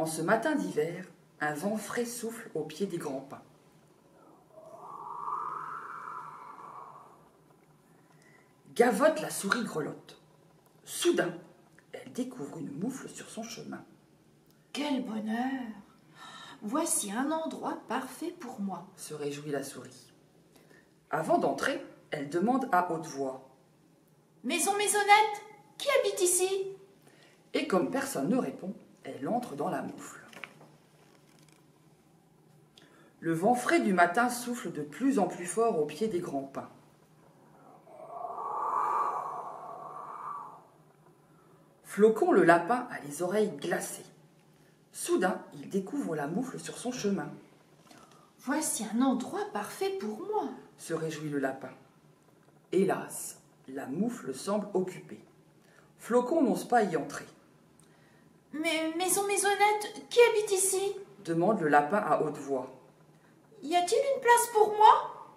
En ce matin d'hiver, un vent frais souffle au pied des grands pins. Gavotte la souris grelotte. Soudain, elle découvre une moufle sur son chemin. Quel bonheur! Voici un endroit parfait pour moi, se réjouit la souris. Avant d'entrer, elle demande à haute voix. Maison maisonnette, qui habite ici? Et comme personne ne répond, elle entre dans la moufle. Le vent frais du matin souffle de plus en plus fort au pied des grands pins. Flocon le lapin a les oreilles glacées. Soudain, il découvre la moufle sur son chemin. Voici un endroit parfait pour moi, se réjouit le lapin. Hélas, la moufle semble occupée. Flocon n'ose pas y entrer. Mais maison maisonnette, qui habite ici? Demande le lapin à haute voix. Y a-t-il une place pour moi?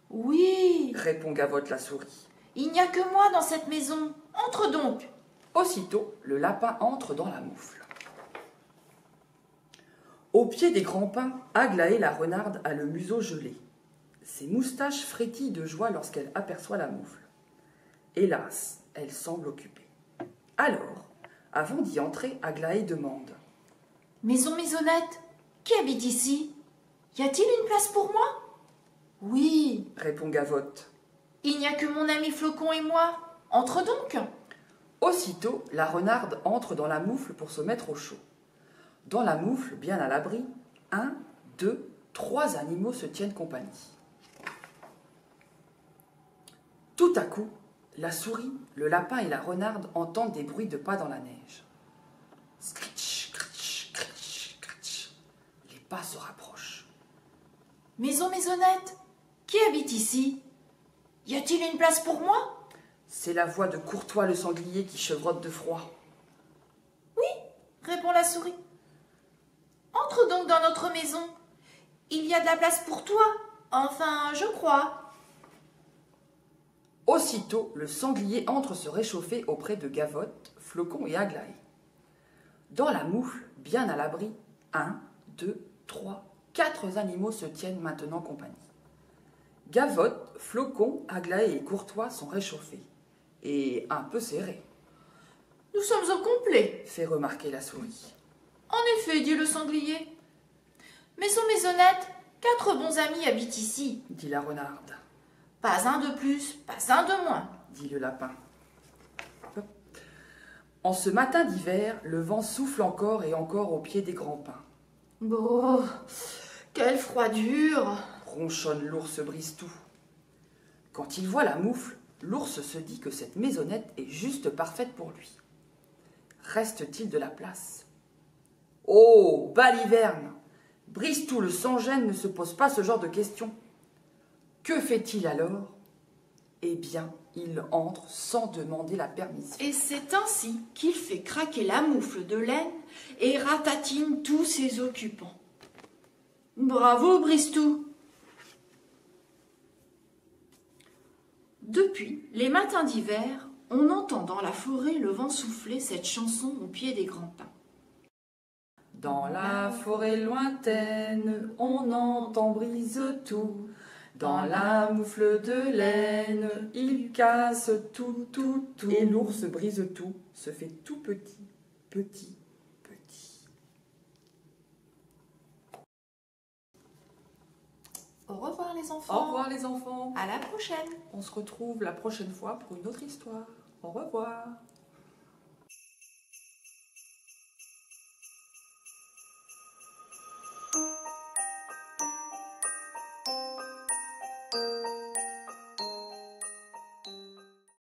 Oui, répond Gavotte la souris. Il n'y a que moi dans cette maison. Entre donc. Aussitôt, le lapin entre dans la moufle. Au pied des grands pins, Aglaé la renarde a le museau gelé. Ses moustaches frétillent de joie lorsqu'elle aperçoit la moufle. Hélas, elle semble occupée. Alors, avant d'y entrer, Aglaé demande. Maison maisonnette, qui habite ici? Y a-t-il une place pour moi? Oui, répond Gavotte. Il n'y a que mon ami Flocon et moi. Entre donc. Aussitôt, la renarde entre dans la moufle pour se mettre au chaud. Dans la moufle, bien à l'abri, 1, 2, 3 animaux se tiennent compagnie. Tout à coup, la souris, le lapin et la renarde entendent des bruits de pas dans la neige. Scritch, scritch, scritch, scritch. Les pas se rapprochent. Maison maisonnette, qui habite ici? Y a-t-il une place pour moi? C'est la voix de Courtois le sanglier qui chevrotte de froid. Oui, répond la souris. Entre donc dans notre maison. Il y a de la place pour toi. Enfin, je crois. Aussitôt, le sanglier entre se réchauffer auprès de Gavotte, Flocon et Aglaé. Dans la moufle, bien à l'abri, 1, 2, 3, 4 animaux se tiennent maintenant compagnie. Gavotte, Flocon, Aglaé et Courtois sont réchauffés et un peu serrés. Nous sommes au complet, fait remarquer la souris. En effet, dit le sanglier. Maison maisonnette, 4 bons amis habitent ici, dit la renarde. Pas un de plus, pas un de moins, dit le lapin. En ce matin d'hiver, le vent souffle encore et encore au pied des grands pins. Oh, quelle froidure, ronchonne l'ours Bristou. Quand il voit la moufle, l'ours se dit que cette maisonnette est juste parfaite pour lui. Reste-t-il de la place? Oh, baliverne! Bristou le sans-gêne ne se pose pas ce genre de questions. Que fait-il alors? Eh bien, il entre sans demander la permission. Et c'est ainsi qu'il fait craquer la moufle de laine et ratatine tous ses occupants. Bravo, Bristou! Depuis les matins d'hiver, on entend dans la forêt le vent souffler cette chanson au pied des grands pins. Dans la forêt lointaine, on entend Brisetout. Dans la moufle de laine, il casse tout, tout, tout. Et l'ours Brisetout se fait tout petit, petit, petit. Au revoir les enfants. Au revoir les enfants. À la prochaine. On se retrouve la prochaine fois pour une autre histoire. Au revoir.